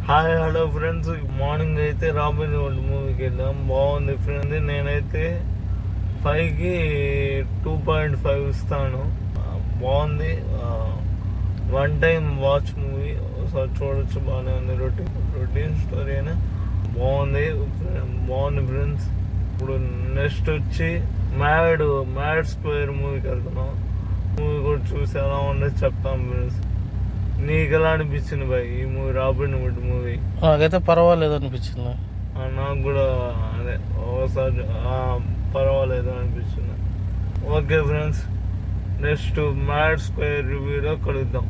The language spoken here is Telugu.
హాయ్ హలో ఫ్రెండ్స్, మార్నింగ్ అయితే రాబిన్ హుడ్ మూవీకి వెళ్ళాం. బాగుంది ఫ్రెండ్. నేనైతే 5కి 2.5 ఇస్తాను. బాగుంది. వన్ టైం వాచ్ మూవీ, ఒకసారి చూడొచ్చు. బాగానే ఉంది. రొటీన్ స్టోరీ అయినా బాగుంది ఫ్రెండ్స్. ఇప్పుడు నెక్స్ట్ వచ్చి మ్యాడ్ స్క్వేర్ మూవీకి వెళ్తున్నాం. మూవీ కూడా చూసి ఎలా ఉండదు చెప్తాం ఫ్రెండ్స్. నీకు ఎలా అనిపించింది బాయ్ ఈ మూవీ, రాబిన్ హుడ్ మూవీ? నాకైతే పర్వాలేదు అనిపించింది. నాకు కూడా అదే ఒకసారి పర్వాలేదు అనిపించింది. Okay friends, next mad square రివ్యూలో కలుద్దాం.